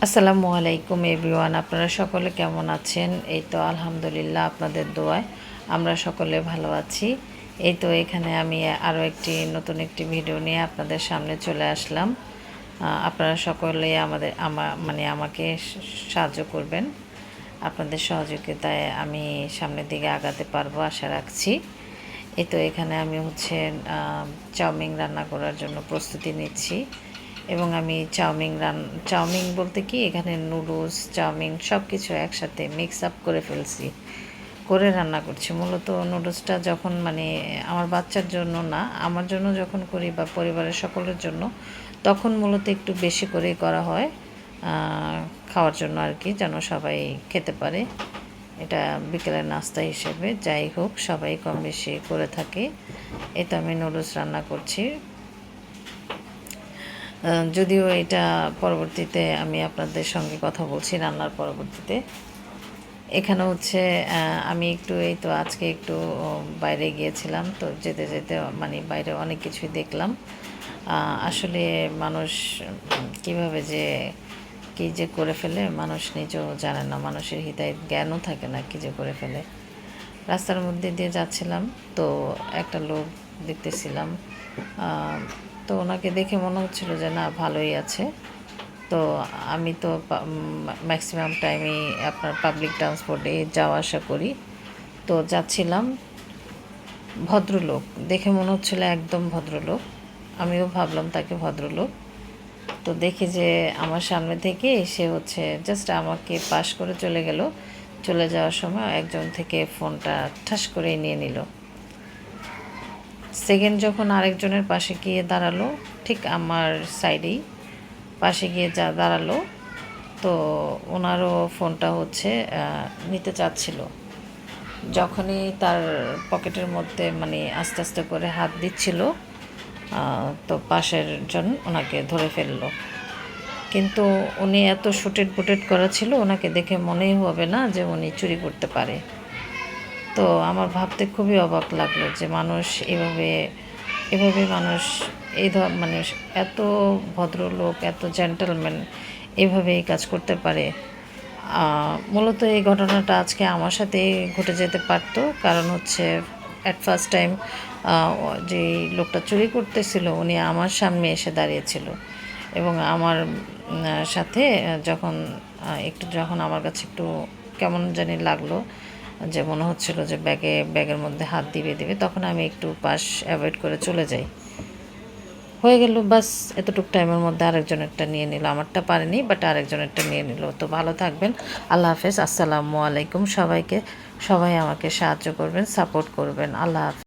আসসালামু আলাইকুম এভরিওয়ান, আপনারা সকলে কেমন আছেন? এই তো আলহামদুলিল্লাহ, আপনাদের দোয়ায় আমরা সকলে ভালো আছি। এই তো এখানে আমি আরও নতুন একটি ভিডিও নিয়ে আপনাদের সামনে চলে আসলাম। আপনারা সকলে আমাকে সাহায্য করবেন। আপনাদের সহযোগিতায় আমি সামনের দিকে আগাতে পারবো আশা রাখছি। এই তো এখানে আমি চাউমিন রান্না করার জন্য প্রস্তুতি নিচ্ছি। এবং আমি চাউমিন বলতে কি, এখানে নুডলস চাউমিন সব কিছু একসাথে মিক্স আপ করে ফেলছি, করে রান্না করছি। মূলত নুডলসটা যখন আমার বাচ্চার জন্য না, আমার জন্য যখন করি বা পরিবারের সকলের জন্য, তখন মূলত একটু বেশি করেই করা হয়, খাওয়ার জন্য আর কি, যেন সবাই খেতে পারে। এটা বিকেলের নাস্তা হিসেবে যাই হোক সবাই কম বেশি করে থাকে। এই তো আমি নুডলস রান্না করছি। যদিও এটা পরবর্তীতে আমি আপনাদের সঙ্গে কথা বলছি রান্নার পরবর্তীতে। এখানে আমি এই তো আজকে একটু বাইরে গিয়েছিলাম, তো যেতে যেতে বাইরে অনেক কিছুই দেখলাম। আসলে মানুষ কীভাবে যে কী যে করে ফেলে মানুষ নিজেও জানে না, মানুষের হিতাহিত জ্ঞানও থাকে না কী যে করে ফেলে। রাস্তার মধ্যে দিয়ে যাচ্ছিলাম, তো একটা লোক দেখতেছিলাম, তো ওনাকে দেখে মনে হচ্ছিল যে না, ভালোই আছে। তো আমি তো ম্যাক্সিমাম টাইমই আপনার পাবলিক ট্রান্সপোর্টে যাওয়া আসা করি। তো যাচ্ছিলাম, ভদ্রলোক দেখে মনে হচ্ছিল একদম ভদ্রলোক। আমিও ভাবলাম তাকে ভদ্রলোক। তো দেখি যে আমার সামনে থেকে সে জাস্ট আমাকে পাশ করে চলে গেল। চলে যাওয়ার সময় একজন থেকে ফোনটা ঠাস করে নিয়ে নিল। সেকেন্ড যখন আরেকজনের পাশে গিয়ে দাঁড়ালো, ঠিক আমার সাইডেই পাশে গিয়ে দাঁড়ালো, তো ওনারও ফোনটা নিতে চাচ্ছিল। যখনই তার পকেটের মধ্যে আস্তে আস্তে করে হাত দিচ্ছিল, তো পাশের জন ওনাকে ধরে ফেললো। কিন্তু উনি এত শুটেড বুটেড করা ছিল, ওনাকে দেখে মনেই হবে না যে উনি চুরি করতে পারে। তো আমার ভাবতে খুবই অবাক লাগলো যে মানুষ এভাবে এভাবে মানুষ মানুষ এত ভদ্রলোক, এত জেন্টলম্যান এভাবে এই কাজ করতে পারে। মূলত এই ঘটনাটা আজকে আমার সাথে ঘটে যেতে পারতো, কারণ অ্যাট ফার্স্ট টাইম যে লোকটা চুরি করতেছিল উনি আমার সামনে এসে দাঁড়িয়েছিল, এবং আমার সাথে যখন আমার কাছে একটু কেমন জানি লাগলো, যে মনে হচ্ছিল যে ব্যাগের মধ্যে হাত দিবে, তখন আমি একটু পাশ অ্যাভয়েড করে চলে যাই। হয়ে গেল বাস, এতটুকু টাইমের মধ্যে আরেকজনেরটা নিয়ে নিল। আমারটা পারেনি, বাট আরেকজনেরটা নিয়ে নিল। তো ভালো থাকবেন, আল্লাহ হাফেজ, আসসালামু আলাইকুম। সবাই আমাকে সাহায্য করবেন, সাপোর্ট করবেন। আল্লাহ হাফেজ।